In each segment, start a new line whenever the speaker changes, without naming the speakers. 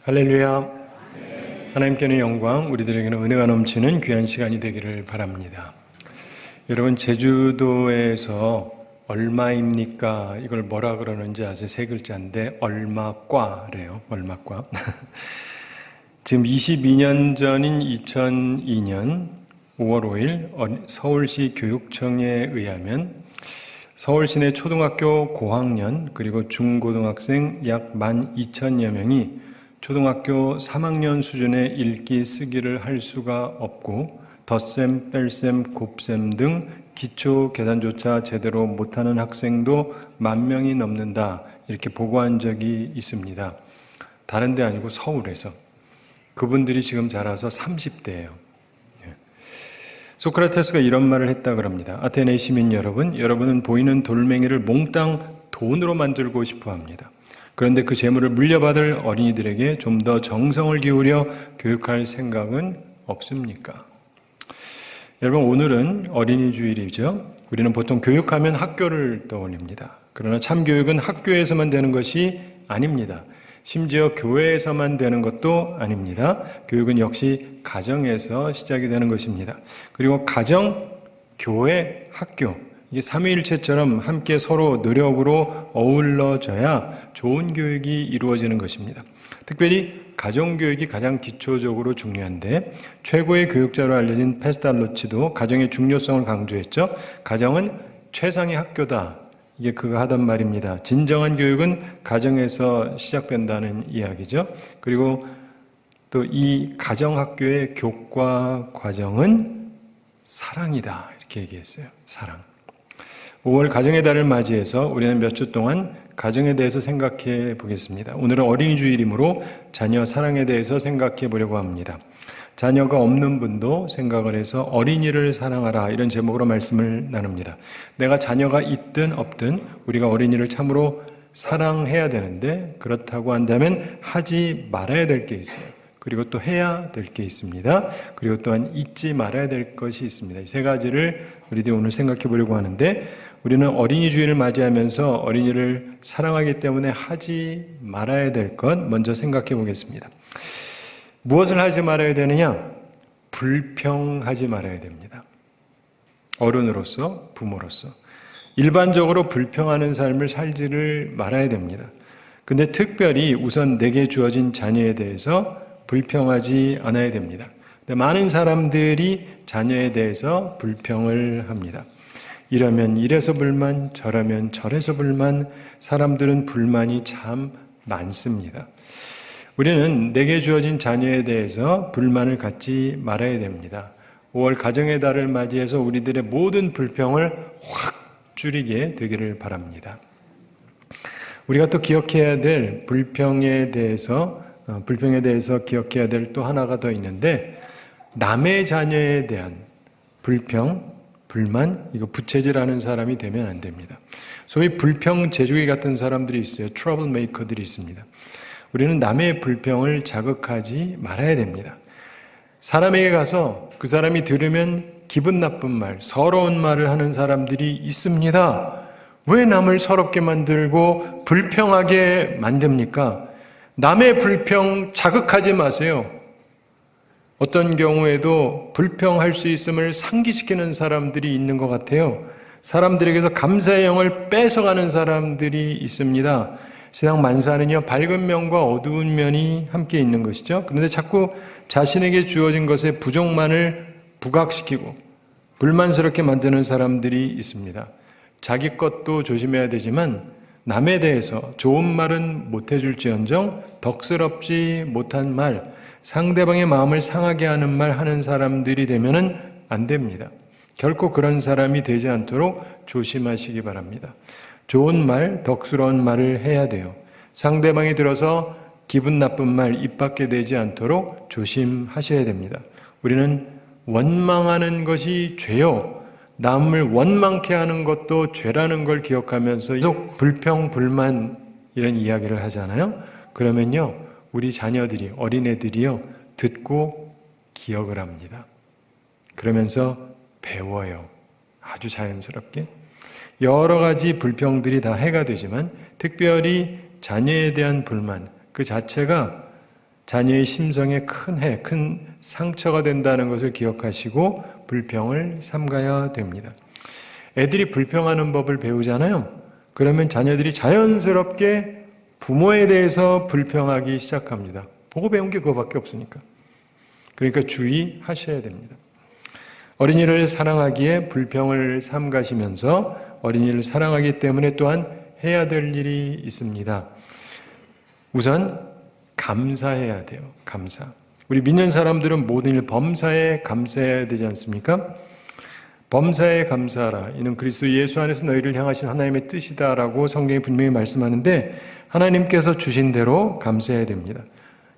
할렐루야. 하나님께는 영광, 우리들에게는 은혜가 넘치는 귀한 시간이 되기를 바랍니다. 여러분, 제주도에서 얼마입니까? 이걸 뭐라 그러는지 아세요? 세 글자인데 얼마과래요. 얼마과. 지금 22년 전인 2002년 5월 5일 서울시 교육청에 의하면 서울시 내 초등학교 고학년 그리고 중고등학생 약 12,000여 명이 초등학교 3학년 수준의 읽기 쓰기를 할 수가 없고 덧셈, 뺄셈, 곱셈 등 기초 계산조차 제대로 못하는 학생도 10,000명이 넘는다, 이렇게 보고한 적이 있습니다. 다른 데 아니고 서울에서. 그분들이 지금 자라서 30대예요. 소크라테스가 이런 말을 했다 그럽니다. 아테네 시민 여러분, 여러분은 보이는 돌멩이를 몽땅 돈으로 만들고 싶어 합니다. 그런데 그 재물을 물려받을 어린이들에게 좀 더 정성을 기울여 교육할 생각은 없습니까? 여러분, 오늘은 어린이 주일이죠. 우리는 보통 교육하면 학교를 떠올립니다. 그러나 참교육은 학교에서만 되는 것이 아닙니다. 심지어 교회에서만 되는 것도 아닙니다. 교육은 역시 가정에서 시작이 되는 것입니다. 그리고 가정, 교회, 학교, 이게 삼위일체처럼 함께 서로 노력으로 어우러져야 좋은 교육이 이루어지는 것입니다. 특별히 가정교육이 가장 기초적으로 중요한데, 최고의 교육자로 알려진 페스탈로치도 가정의 중요성을 강조했죠. 가정은 최상의 학교다, 이게 그가 하던 말입니다. 진정한 교육은 가정에서 시작된다는 이야기죠. 그리고 또 이 가정학교의 교과 과정은 사랑이다, 이렇게 얘기했어요. 사랑. 5월 가정의 달을 맞이해서 우리는 몇 주 동안 가정에 대해서 생각해 보겠습니다. 오늘은 어린이 주일이므로 자녀 사랑에 대해서 생각해 보려고 합니다. 자녀가 없는 분도 생각을 해서 어린이를 사랑하라, 이런 제목으로 말씀을 나눕니다. 내가 자녀가 있든 없든 우리가 어린이를 참으로 사랑해야 되는데, 그렇다고 한다면 하지 말아야 될 게 있어요. 그리고 또 해야 될 게 있습니다. 그리고 또한 잊지 말아야 될 것이 있습니다. 이 세 가지를 우리들이 오늘 생각해 보려고 하는데, 우리는 어린이 주일을 맞이하면서 어린이를 사랑하기 때문에 하지 말아야 될 것 먼저 생각해 보겠습니다. 무엇을 하지 말아야 되느냐? 불평하지 말아야 됩니다. 어른으로서, 부모로서 일반적으로 불평하는 삶을 살지를 말아야 됩니다. 근데 특별히 우선 내게 주어진 자녀에 대해서 불평하지 않아야 됩니다. 근데 많은 사람들이 자녀에 대해서 불평을 합니다. 이러면 이래서 불만, 저러면 저래서 불만, 사람들은 불만이 참 많습니다. 우리는 내게 주어진 자녀에 대해서 불만을 갖지 말아야 됩니다. 5월 가정의 달을 맞이해서 우리들의 모든 불평을 확 줄이게 되기를 바랍니다. 우리가 또 기억해야 될 불평에 대해서 기억해야 될 또 하나가 더 있는데, 남의 자녀에 대한 불평, 불만, 이거 부채질하는 사람이 되면 안 됩니다. 소위 불평 제조기 같은 사람들이 있어요. 트러블 메이커들이 있습니다. 우리는 남의 불평을 자극하지 말아야 됩니다. 사람에게 가서 그 사람이 들으면 기분 나쁜 말, 서러운 말을 하는 사람들이 있습니다. 왜 남을 서럽게 만들고 불평하게 만듭니까? 남의 불평 자극하지 마세요. 어떤 경우에도 불평할 수 있음을 상기시키는 사람들이 있는 것 같아요. 사람들에게서 감사의 영을 뺏어가는 사람들이 있습니다. 세상 만사는요, 밝은 면과 어두운 면이 함께 있는 것이죠. 그런데 자꾸 자신에게 주어진 것의 부족만을 부각시키고 불만스럽게 만드는 사람들이 있습니다. 자기 것도 조심해야 되지만 남에 대해서 좋은 말은 못해줄지언정 덕스럽지 못한 말, 상대방의 마음을 상하게 하는 말 하는 사람들이 되면은 안 됩니다. 결코 그런 사람이 되지 않도록 조심하시기 바랍니다. 좋은 말, 덕스러운 말을 해야 돼요. 상대방이 들어서 기분 나쁜 말 입 밖에 내지 않도록 조심하셔야 됩니다. 우리는 원망하는 것이 죄요, 남을 원망케 하는 것도 죄라는 걸 기억하면서 계속 불평, 불만 이런 이야기를 하잖아요. 그러면요, 우리 자녀들이, 어린애들이요, 듣고 기억을 합니다. 그러면서 배워요. 아주 자연스럽게. 여러 가지 불평들이 다 해가 되지만 특별히 자녀에 대한 불만, 그 자체가 자녀의 심성에 큰 상처가 된다는 것을 기억하시고 불평을 삼가야 됩니다. 애들이 불평하는 법을 배우잖아요. 그러면 자녀들이 자연스럽게 부모에 대해서 불평하기 시작합니다. 보고 배운 게 그거밖에 없으니까. 그러니까 주의하셔야 됩니다. 어린이를 사랑하기에 불평을 삼가시면서 어린이를 사랑하기 때문에 또한 해야 될 일이 있습니다. 우선 감사해야 돼요. 감사. 우리 믿는 사람들은 모든 일 범사에 감사해야 되지 않습니까? 범사에 감사하라. 이는 그리스도 예수 안에서 너희를 향하신 하나님의 뜻이다라고 성경이 분명히 말씀하는데 하나님께서 주신 대로 감사해야 됩니다.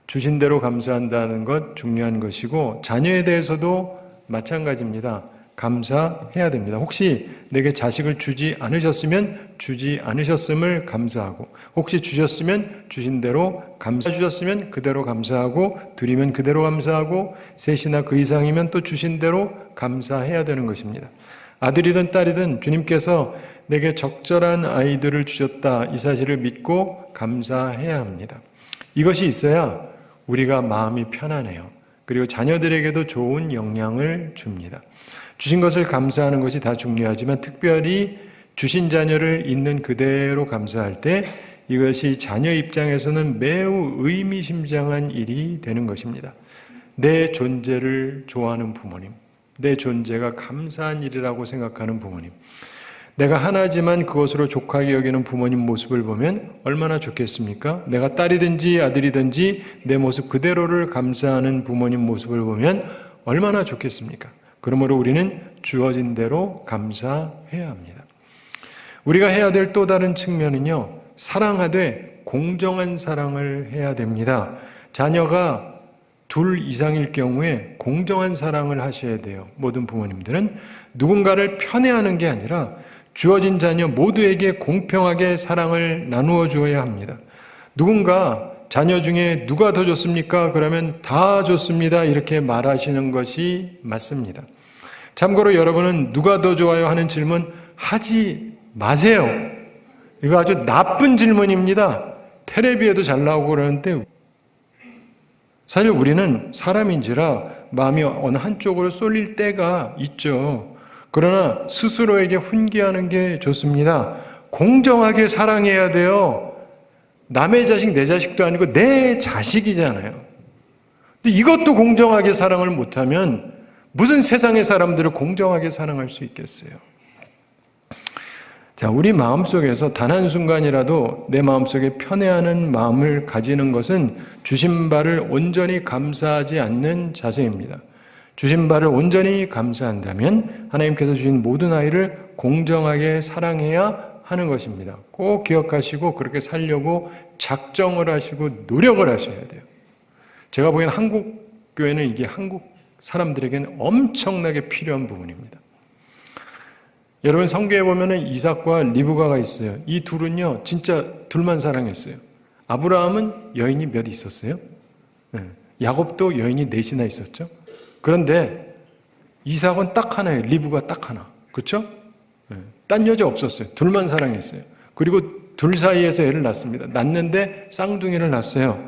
주신 대로 감사한다는 것 중요한 것이고 자녀에 대해서도 마찬가지입니다. 감사해야 됩니다. 혹시 내게 자식을 주지 않으셨으면 주지 않으셨음을 감사하고 혹시 주셨으면 주신 대로 주셨으면 그대로 감사하고 드리면 그대로 감사하고 셋이나 그 이상이면 또 주신 대로 감사해야 되는 것입니다. 아들이든 딸이든 주님께서 내게 적절한 아이들을 주셨다 이 사실을 믿고 감사해야 합니다. 이것이 있어야 우리가 마음이 편안해요. 그리고 자녀들에게도 좋은 영향을 줍니다. 주신 것을 감사하는 것이 다 중요하지만 특별히 주신 자녀를 있는 그대로 감사할 때 이것이 자녀 입장에서는 매우 의미심장한 일이 되는 것입니다. 내 존재를 좋아하는 부모님, 내 존재가 감사한 일이라고 생각하는 부모님, 내가 하나지만 그것으로 족하게 여기는 부모님 모습을 보면 얼마나 좋겠습니까? 내가 딸이든지 아들이든지 내 모습 그대로를 감사하는 부모님 모습을 보면 얼마나 좋겠습니까? 그러므로 우리는 주어진 대로 감사해야 합니다. 우리가 해야 될 또 다른 측면은요, 사랑하되 공정한 사랑을 해야 됩니다. 자녀가 둘 이상일 경우에 공정한 사랑을 하셔야 돼요. 모든 부모님들은 누군가를 편애하는 게 아니라 주어진 자녀 모두에게 공평하게 사랑을 나누어 주어야 합니다. 누군가 자녀 중에 누가 더 좋습니까? 그러면 다 좋습니다. 이렇게 말하시는 것이 맞습니다. 참고로 여러분은 누가 더 좋아요 하는 질문 하지 마세요. 이거 아주 나쁜 질문입니다. 텔레비에도 잘 나오고 그러는데 사실 우리는 사람인지라 마음이 어느 한쪽으로 쏠릴 때가 있죠. 그러나 스스로에게 훈계하는 게 좋습니다. 공정하게 사랑해야 돼요. 남의 자식, 내 자식도 아니고 내 자식이잖아요. 근데 이것도 공정하게 사랑을 못하면 무슨 세상의 사람들을 공정하게 사랑할 수 있겠어요? 자, 우리 마음속에서 단 한순간이라도 내 마음속에 편애하는 마음을 가지는 것은 주신 바를 온전히 감사하지 않는 자세입니다. 주신 바를 온전히 감사한다면 하나님께서 주신 모든 아이를 공정하게 사랑해야 하는 것입니다. 꼭 기억하시고 그렇게 살려고 작정을 하시고 노력을 하셔야 돼요. 제가 보기엔 한국 교회는 이게 한국 사람들에게는 엄청나게 필요한 부분입니다. 여러분 성경에 보면은 이삭과 리브가가 있어요. 이 둘은요 진짜 둘만 사랑했어요. 아브라함은 여인이 몇 있었어요? 야곱도 여인이 넷이나 있었죠. 그런데 이삭은 딱 하나예요. 리브가 딱 하나. 그렇죠? 딴 여자 없었어요. 둘만 사랑했어요. 그리고 둘 사이에서 애를 낳습니다. 낳는데 쌍둥이를 낳았어요.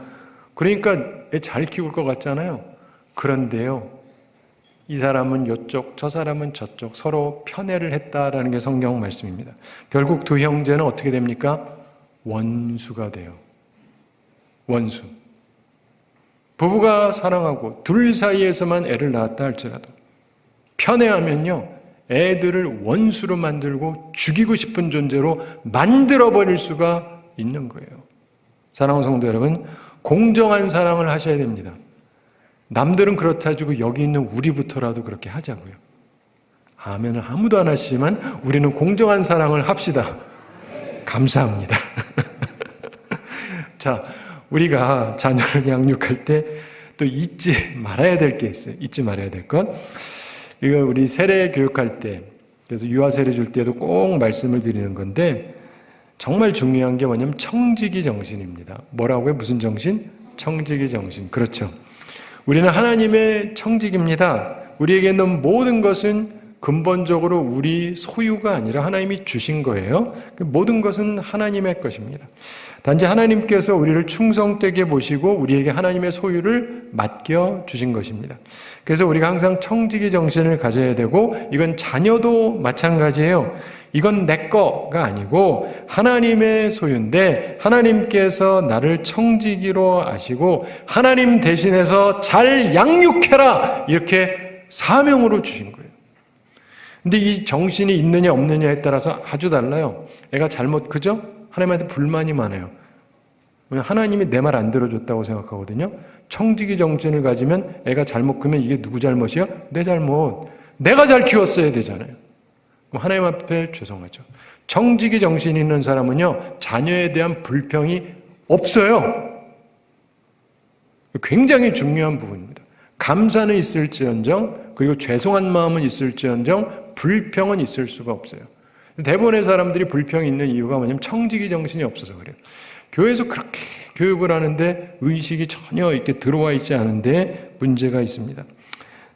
그러니까 애 잘 키울 것 같잖아요. 그런데요, 이 사람은 이쪽, 저 사람은 저쪽, 서로 편애를 했다라는 게 성경 말씀입니다. 결국 두 형제는 어떻게 됩니까? 원수가 돼요. 원수. 부부가 사랑하고 둘 사이에서만 애를 낳았다 할지라도 편애하면요, 애들을 원수로 만들고 죽이고 싶은 존재로 만들어버릴 수가 있는 거예요. 사랑하는 성도 여러분, 공정한 사랑을 하셔야 됩니다. 남들은 그렇다 해주고 여기 있는 우리부터라도 그렇게 하자고요. 아멘을 아무도 안 하시지만 우리는 공정한 사랑을 합시다. 감사합니다. 자, 우리가 자녀를 양육할 때 또 잊지 말아야 될 게 있어요. 잊지 말아야 될 것. 이거 우리 세례 교육할 때, 그래서 유아 세례 줄 때도 꼭 말씀을 드리는 건데 정말 중요한 게 뭐냐면 청지기 정신입니다. 뭐라고요? 무슨 정신? 청지기 정신. 그렇죠. 우리는 하나님의 청지기입니다. 우리에게 있는 모든 것은 근본적으로 우리 소유가 아니라 하나님이 주신 거예요. 모든 것은 하나님의 것입니다. 단지 하나님께서 우리를 충성되게 보시고 우리에게 하나님의 소유를 맡겨 주신 것입니다. 그래서 우리가 항상 청지기 정신을 가져야 되고, 이건 자녀도 마찬가지예요. 이건 내 거가 아니고 하나님의 소유인데, 하나님께서 나를 청지기로 아시고 하나님 대신해서 잘 양육해라, 이렇게 사명으로 주신 거예요. 근데 이 정신이 있느냐 없느냐에 따라서 아주 달라요. 애가 잘못 크죠? 하나님한테 불만이 많아요. 하나님이 내 말 안 들어줬다고 생각하거든요. 청지기 정신을 가지면 애가 잘못 크면 이게 누구 잘못이야? 내 잘못. 내가 잘 키웠어야 되잖아요. 그럼 하나님 앞에 죄송하죠. 청지기 정신이 있는 사람은요, 자녀에 대한 불평이 없어요. 굉장히 중요한 부분입니다. 감사는 있을지언정, 그리고 죄송한 마음은 있을지언정 불평은 있을 수가 없어요. 대부분의 사람들이 불평이 있는 이유가 뭐냐면 청지기 정신이 없어서 그래요. 교회에서 그렇게 교육을 하는데 의식이 전혀 이렇게 들어와 있지 않은데 문제가 있습니다.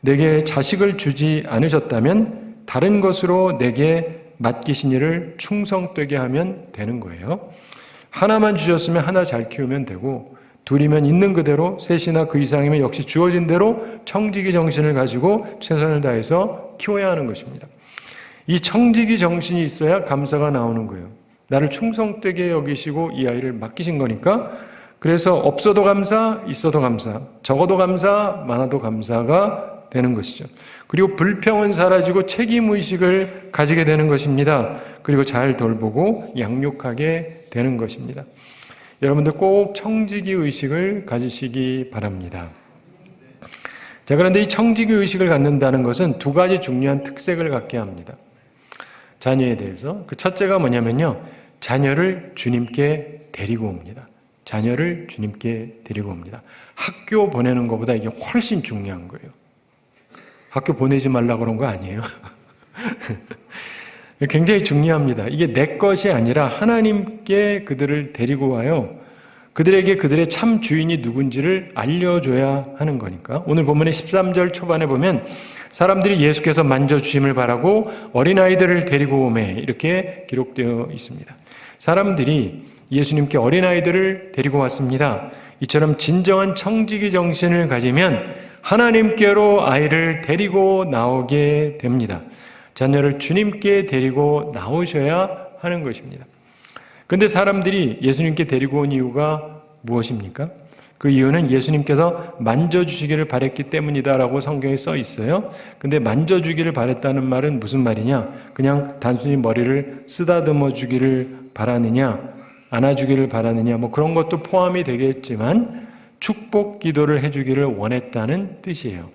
내게 자식을 주지 않으셨다면 다른 것으로 내게 맡기신 일을 충성되게 하면 되는 거예요. 하나만 주셨으면 하나 잘 키우면 되고, 둘이면 있는 그대로, 셋이나 그 이상이면 역시 주어진 대로 청지기 정신을 가지고 최선을 다해서 키워야 하는 것입니다. 이 청지기 정신이 있어야 감사가 나오는 거예요. 나를 충성되게 여기시고 이 아이를 맡기신 거니까. 그래서 없어도 감사, 있어도 감사, 적어도 감사, 많아도 감사가 되는 것이죠. 그리고 불평은 사라지고 책임의식을 가지게 되는 것입니다. 그리고 잘 돌보고 양육하게 되는 것입니다. 여러분들 꼭 청지기 의식을 가지시기 바랍니다. 자, 그런데 이 청지기 의식을 갖는다는 것은 두 가지 중요한 특색을 갖게 합니다. 자녀에 대해서. 그 첫째가 뭐냐면요, 자녀를 주님께 데리고 옵니다. 자녀를 주님께 데리고 옵니다. 학교 보내는 것보다 이게 훨씬 중요한 거예요. 학교 보내지 말라고 그런 거 아니에요. 굉장히 중요합니다. 이게 내 것이 아니라 하나님께 그들을 데리고 와요. 그들에게 그들의 참 주인이 누군지를 알려줘야 하는 거니까. 오늘 본문의 13절 초반에 보면 사람들이 예수께서 만져주심을 바라고 어린아이들을 데리고 오매, 이렇게 기록되어 있습니다. 사람들이 예수님께 어린아이들을 데리고 왔습니다. 이처럼 진정한 청지기 정신을 가지면 하나님께로 아이를 데리고 나오게 됩니다. 자녀를 주님께 데리고 나오셔야 하는 것입니다. 그런데 사람들이 예수님께 데리고 온 이유가 무엇입니까? 그 이유는 예수님께서 만져주시기를 바랬기 때문이다라고 성경에 써 있어요. 근데 만져주기를 바랬다는 말은 무슨 말이냐? 그냥 단순히 머리를 쓰다듬어 주기를 바라느냐, 안아주기를 바라느냐, 뭐 그런 것도 포함이 되겠지만 축복 기도를 해주기를 원했다는 뜻이에요.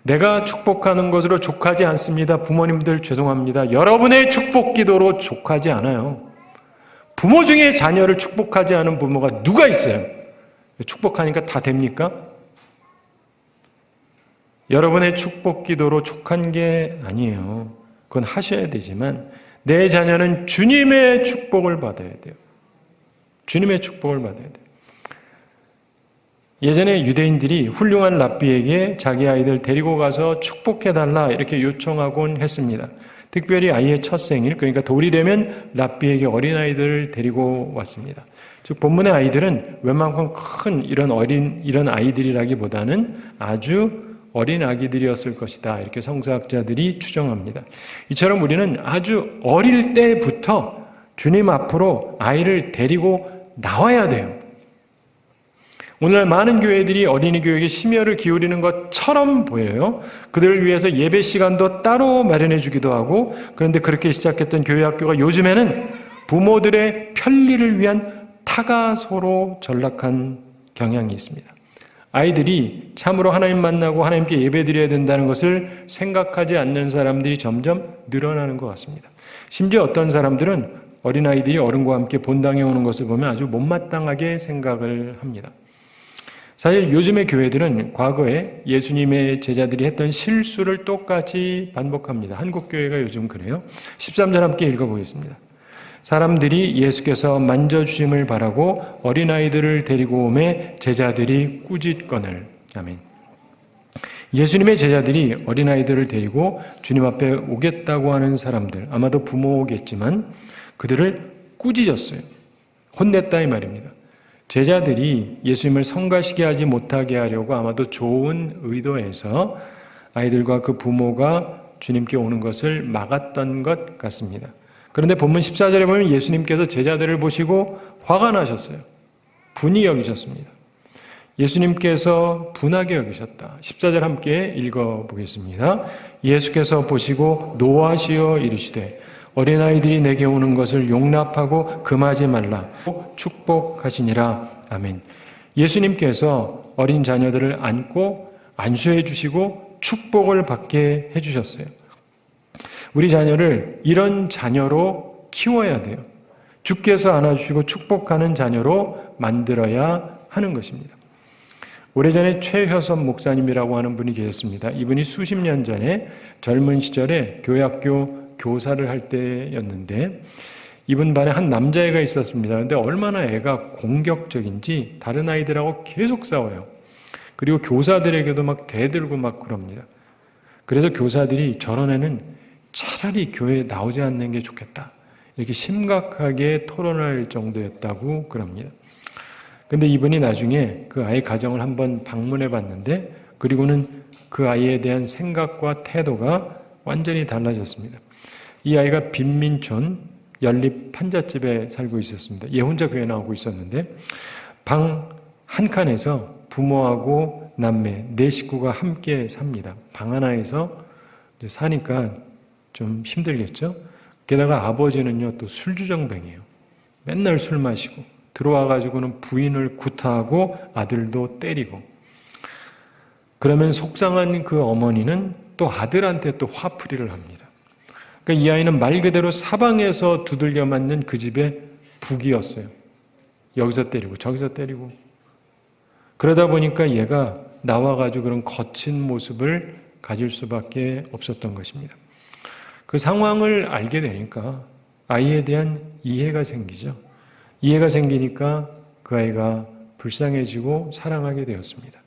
내가 축복하는 것으로 족하지 않습니다. 부모님들 죄송합니다. 여러분의 축복 기도로 족하지 않아요. 부모 중에 자녀를 축복하지 않은 부모가 누가 있어요? 축복하니까 다 됩니까? 여러분의 축복 기도로 족한 게 아니에요. 그건 하셔야 되지만 내 자녀는 주님의 축복을 받아야 돼요. 주님의 축복을 받아야 돼요. 예전에 유대인들이 훌륭한 랍비에게 자기 아이들 데리고 가서 축복해달라 이렇게 요청하곤 했습니다. 특별히 아이의 첫 생일, 그러니까 돌이 되면 랍비에게 어린아이들을 데리고 왔습니다. 즉 본문의 아이들은 웬만큼 큰 이런 아이들이라기보다는 아주 어린 아기들이었을 것이다, 이렇게 성서학자들이 추정합니다. 이처럼 우리는 아주 어릴 때부터 주님 앞으로 아이를 데리고 나와야 돼요. 오늘날 많은 교회들이 어린이 교육에 심혈을 기울이는 것처럼 보여요. 그들을 위해서 예배 시간도 따로 마련해 주기도 하고, 그런데 그렇게 시작했던 교회 학교가 요즘에는 부모들의 편리를 위한 타가소로 전락한 경향이 있습니다. 아이들이 참으로 하나님 만나고 하나님께 예배드려야 된다는 것을 생각하지 않는 사람들이 점점 늘어나는 것 같습니다. 심지어 어떤 사람들은 어린아이들이 어른과 함께 본당에 오는 것을 보면 아주 못마땅하게 생각을 합니다. 사실 요즘의 교회들은 과거에 예수님의 제자들이 했던 실수를 똑같이 반복합니다. 한국 교회가 요즘 그래요. 13절 함께 읽어보겠습니다. 사람들이 예수께서 만져주심을 바라고 어린아이들을 데리고 오매 제자들이 꾸짖거늘. 아멘. 예수님의 제자들이 어린아이들을 데리고 주님 앞에 오겠다고 하는 사람들, 아마도 부모겠지만 그들을 꾸짖었어요. 혼냈다 이 말입니다. 제자들이 예수님을 성가시게 하지 못하게 하려고 아마도 좋은 의도에서 아이들과 그 부모가 주님께 오는 것을 막았던 것 같습니다. 그런데 본문 14절에 보면 예수님께서 제자들을 보시고 화가 나셨어요. 분이 여기셨습니다. 예수님께서 분하게 여기셨다. 14절 함께 읽어보겠습니다. 예수께서 보시고 노하시어 이르시되 어린아이들이 내게 오는 것을 용납하고 금하지 말라. 축복하시니라. 아멘. 예수님께서 어린 자녀들을 안고 안수해 주시고 축복을 받게 해주셨어요. 우리 자녀를 이런 자녀로 키워야 돼요. 주께서 안아주시고 축복하는 자녀로 만들어야 하는 것입니다. 오래전에 최효섭 목사님이라고 하는 분이 계셨습니다. 이분이 수십 년 전에 젊은 시절에 교회학교 교사를 할 때였는데 이분 반에 한 남자애가 있었습니다. 그런데 얼마나 애가 공격적인지 다른 아이들하고 계속 싸워요. 그리고 교사들에게도 막 대들고 막 그럽니다. 그래서 교사들이 저런 애는 차라리 교회에 나오지 않는 게 좋겠다. 이렇게 심각하게 토론할 정도였다고 그럽니다. 근데 이분이 나중에 그 아이 가정을 한번 방문해 봤는데 그리고는 그 아이에 대한 생각과 태도가 완전히 달라졌습니다. 이 아이가 빈민촌 연립 판잣집에 살고 있었습니다. 얘 혼자 교회 나오고 있었는데 방 한 칸에서 부모하고 남매, 네 식구가 함께 삽니다. 방 하나에서 사니까 좀 힘들겠죠? 게다가 아버지는요, 또 술주정뱅이에요. 맨날 술 마시고, 들어와가지고는 부인을 구타하고 아들도 때리고. 그러면 속상한 그 어머니는 또 아들한테 또 화풀이를 합니다. 그러니까 이 아이는 말 그대로 사방에서 두들겨 맞는 그 집의 북이었어요. 여기서 때리고 저기서 때리고. 그러다 보니까 얘가 나와가지고 그런 거친 모습을 가질 수밖에 없었던 것입니다. 그 상황을 알게 되니까 아이에 대한 이해가 생기죠. 이해가 생기니까 그 아이가 불쌍해지고 사랑하게 되었습니다.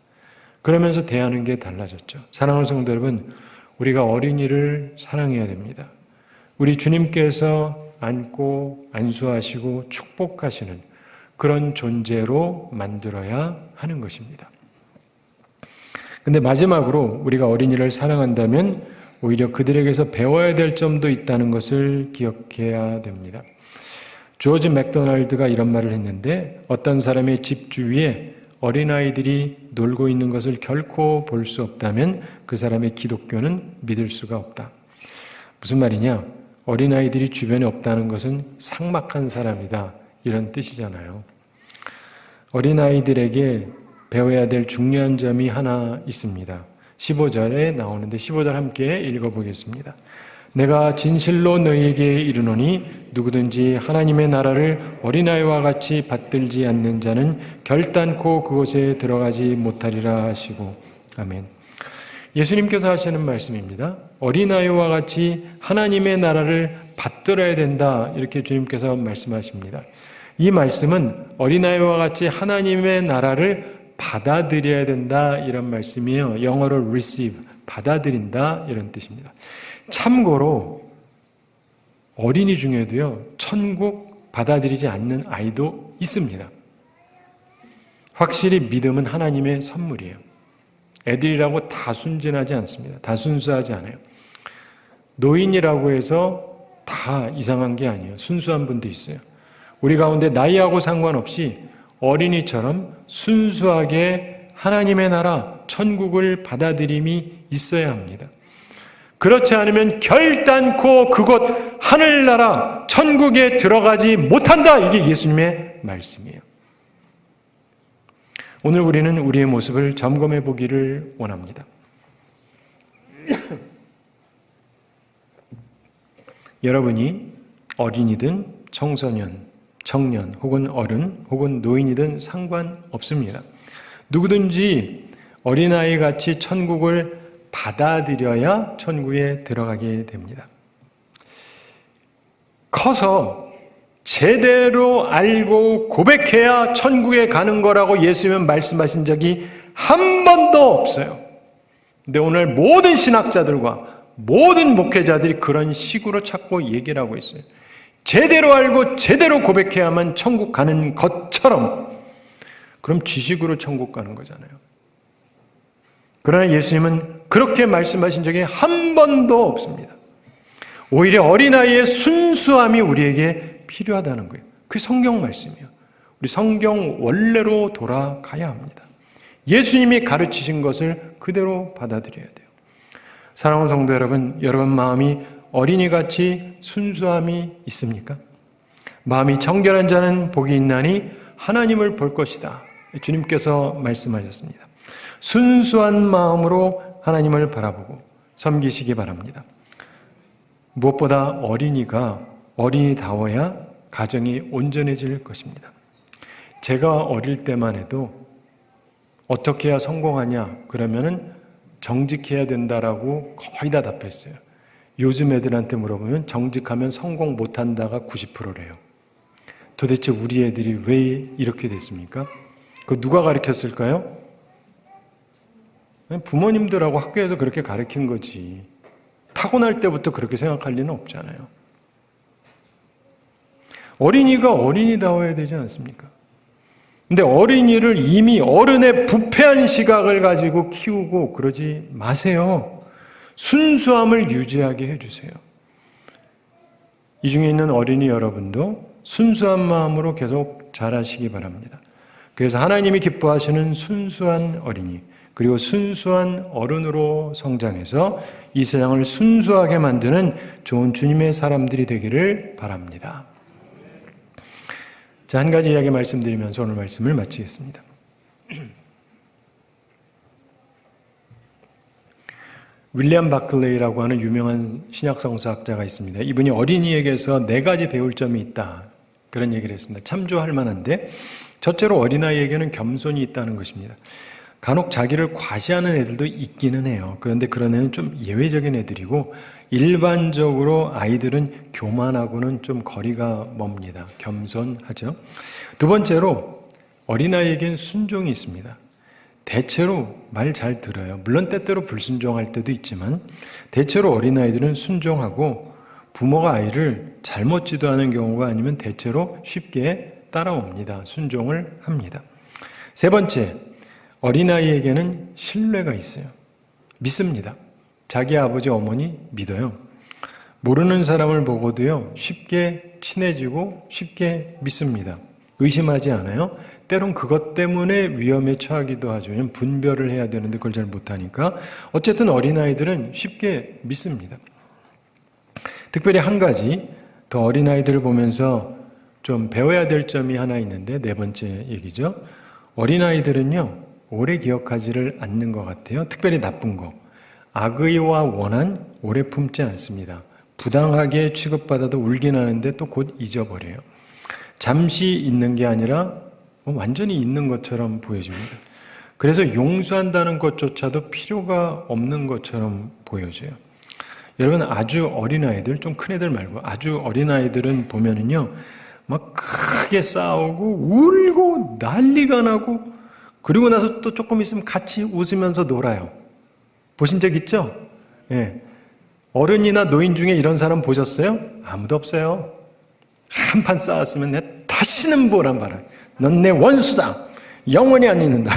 그러면서 대하는 게 달라졌죠. 사랑하는 성도 여러분, 우리가 어린이를 사랑해야 됩니다. 우리 주님께서 안고 안수하시고 축복하시는 그런 존재로 만들어야 하는 것입니다. 근데 마지막으로 우리가 어린이를 사랑한다면 오히려 그들에게서 배워야 될 점도 있다는 것을 기억해야 됩니다. 조지 맥도날드가 이런 말을 했는데 어떤 사람의 집 주위에 어린아이들이 놀고 있는 것을 결코 볼 수 없다면 그 사람의 기독교는 믿을 수가 없다. 무슨 말이냐? 어린아이들이 주변에 없다는 것은 삭막한 사람이다. 이런 뜻이잖아요. 어린아이들에게 배워야 될 중요한 점이 하나 있습니다. 15절에 나오는데 15절 함께 읽어보겠습니다. 내가 진실로 너희에게 이르노니 누구든지 하나님의 나라를 어린아이와 같이 받들지 않는 자는 결단코 그곳에 들어가지 못하리라 하시고. 아멘. 예수님께서 하시는 말씀입니다. 어린아이와 같이 하나님의 나라를 받들어야 된다. 이렇게 주님께서 말씀하십니다. 이 말씀은 어린아이와 같이 하나님의 나라를 받아들여야 된다. 이런 말씀이에요. 영어로 receive, 받아들인다. 이런 뜻입니다. 참고로 어린이 중에도요, 천국 받아들이지 않는 아이도 있습니다. 확실히 믿음은 하나님의 선물이에요. 애들이라고 다 순진하지 않습니다. 다 순수하지 않아요. 노인이라고 해서 다 이상한 게 아니에요. 순수한 분도 있어요. 우리 가운데 나이하고 상관없이 어린이처럼 순수하게 하나님의 나라, 천국을 받아들임이 있어야 합니다. 그렇지 않으면 결단코 그곳 하늘나라, 천국에 들어가지 못한다. 이게 예수님의 말씀이에요. 오늘 우리는 우리의 모습을 점검해 보기를 원합니다. 여러분이 어린이든 청소년, 청년 혹은 어른 혹은 노인이든 상관없습니다. 누구든지 어린아이 같이 천국을 받아들여야 천국에 들어가게 됩니다. 커서 제대로 알고 고백해야 천국에 가는 거라고 예수님은 말씀하신 적이 한 번도 없어요. 근데 오늘 모든 신학자들과 모든 목회자들이 그런 식으로 찾고 얘기를 하고 있어요. 제대로 알고 제대로 고백해야만 천국 가는 것처럼. 그럼 지식으로 천국 가는 거잖아요. 그러나 예수님은 그렇게 말씀하신 적이 한 번도 없습니다. 오히려 어린아이의 순수함이 우리에게 필요하다는 거예요. 그게 성경 말씀이에요. 우리 성경 원래로 돌아가야 합니다. 예수님이 가르치신 것을 그대로 받아들여야 돼요. 사랑하는 성도 여러분, 여러분 마음이 어린이같이 순수함이 있습니까? 마음이 정결한 자는 복이 있나니 하나님을 볼 것이다. 주님께서 말씀하셨습니다. 순수한 마음으로 하나님을 바라보고 섬기시기 바랍니다. 무엇보다 어린이다워야 가정이 온전해질 것입니다. 제가 어릴 때만 해도 어떻게 해야 성공하냐 그러면은 정직해야 된다라고 거의 다 답했어요. 요즘 애들한테 물어보면 정직하면 성공 못한다가 90%래요. 도대체 우리 애들이 왜 이렇게 됐습니까? 그거 누가 가르쳤을까요? 부모님들하고 학교에서 그렇게 가르친 거지. 타고날 때부터 그렇게 생각할 리는 없잖아요. 어린이가 어린이다워야 되지 않습니까? 근데 어린이를 이미 어른의 부패한 시각을 가지고 키우고 그러지 마세요. 순수함을 유지하게 해주세요. 이 중에 있는 어린이 여러분도 순수한 마음으로 계속 자라시기 바랍니다. 그래서 하나님이 기뻐하시는 순수한 어린이, 그리고 순수한 어른으로 성장해서 이 세상을 순수하게 만드는 좋은 주님의 사람들이 되기를 바랍니다. 자, 한 가지 이야기 말씀드리면서 오늘 말씀을 마치겠습니다. 윌리엄 바클레이라고 하는 유명한 신약성서학자가 있습니다. 이분이 어린이에게서 4가지 배울 점이 있다. 그런 얘기를 했습니다. 참조할 만한데, 첫째로 어린아이에게는 겸손이 있다는 것입니다. 간혹 자기를 과시하는 애들도 있기는 해요. 그런데 그런 애는 좀 예외적인 애들이고 일반적으로 아이들은 교만하고는 좀 거리가 멉니다. 겸손하죠. 두 번째로 어린아이에게는 순종이 있습니다. 대체로 말 잘 들어요. 물론 때때로 불순종할 때도 있지만 대체로 어린아이들은 순종하고 부모가 아이를 잘못 지도하는 경우가 아니면 대체로 쉽게 따라옵니다. 순종을 합니다. 세 번째, 어린아이에게는 신뢰가 있어요. 믿습니다. 자기 아버지, 어머니 믿어요. 모르는 사람을 보고도요, 쉽게 친해지고 쉽게 믿습니다. 의심하지 않아요. 때론 그것 때문에 위험에 처하기도 하죠. 분별을 해야 되는데 그걸 잘 못하니까. 어쨌든 어린아이들은 쉽게 믿습니다. 특별히 한 가지 더 어린아이들을 보면서 좀 배워야 될 점이 하나 있는데, 4번째 얘기죠. 어린아이들은요, 오래 기억하지를 않는 것 같아요. 특별히 나쁜 거. 악의와 원한 오래 품지 않습니다. 부당하게 취급받아도 울긴 하는데 또 곧 잊어버려요. 잠시 있는 게 아니라 완전히 있는 것처럼 보여집니다. 그래서 용서한다는 것조차도 필요가 없는 것처럼 보여져요. 여러분, 아주 어린아이들, 좀 큰 애들 말고 아주 어린아이들은 보면은요, 막 크게 싸우고 울고 난리가 나고 그리고 나서 또 조금 있으면 같이 웃으면서 놀아요. 보신 적 있죠? 예. 어른이나 노인 중에 이런 사람 보셨어요? 아무도 없어요. 한판 싸웠으면 내 다시는 보란 말이야. 넌 내 원수다. 영원히 안 잊는다.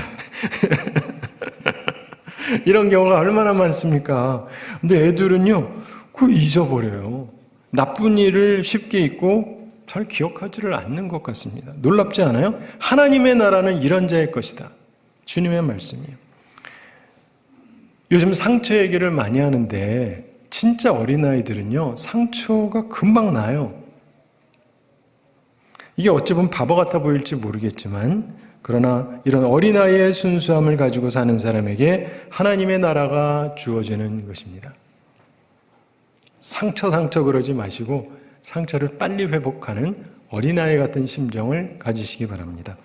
이런 경우가 얼마나 많습니까? 근데 애들은요, 그걸 잊어버려요. 나쁜 일을 쉽게 잊고 잘 기억하지를 않는 것 같습니다. 놀랍지 않아요? 하나님의 나라는 이런 자의 것이다. 주님의 말씀이에요. 요즘 상처 얘기를 많이 하는데 진짜 어린아이들은요, 상처가 금방 나요. 이게 어찌 보면 바보 같아 보일지 모르겠지만, 그러나 이런 어린아이의 순수함을 가지고 사는 사람에게 하나님의 나라가 주어지는 것입니다. 상처 그러지 마시고 상처를 빨리 회복하는 어린아이 같은 심정을 가지시기 바랍니다.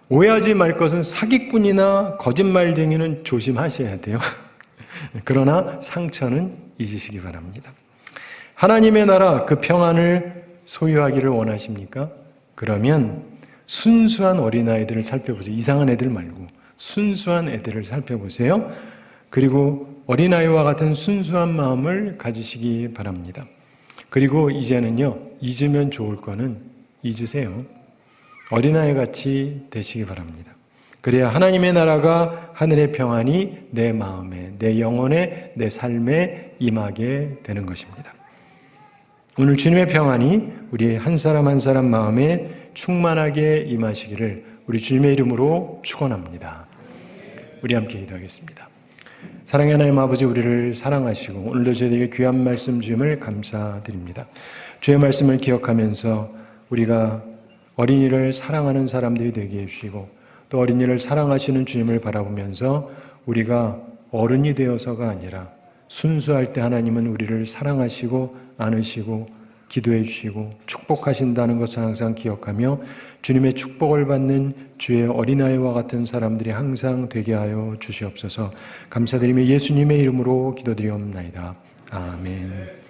오해하지 말 것은 사기꾼이나 거짓말쟁이는 조심하셔야 돼요. 그러나 상처는 잊으시기 바랍니다. 하나님의 나라, 그 평안을 소유하기를 원하십니까? 그러면 순수한 어린아이들을 살펴보세요. 이상한 애들 말고 순수한 애들을 살펴보세요. 그리고 어린아이와 같은 순수한 마음을 가지시기 바랍니다. 그리고 이제는요, 잊으면 좋을 거는 잊으세요. 어린아이 같이 되시기 바랍니다. 그래야 하나님의 나라가 하늘의 평안이 내 마음에, 내 영혼에, 내 삶에 임하게 되는 것입니다. 오늘 주님의 평안이 우리 한 사람 한 사람 마음에 충만하게 임하시기를 우리 주님의 이름으로 축원합니다. 우리 함께 기도하겠습니다. 사랑의 하나님 아버지, 우리를 사랑하시고 오늘도 저희에게 귀한 말씀 주임을 감사드립니다. 주의 말씀을 기억하면서 우리가 어린이를 사랑하는 사람들이 되게 해주시고 또 어린이를 사랑하시는 주님을 바라보면서 우리가 어른이 되어서가 아니라 순수할 때 하나님은 우리를 사랑하시고 안으시고 기도해 주시고 축복하신다는 것을 항상 기억하며 주님의 축복을 받는 주의 어린아이와 같은 사람들이 항상 되게 하여 주시옵소서. 감사드리며 예수님의 이름으로 기도드리옵나이다. 아멘.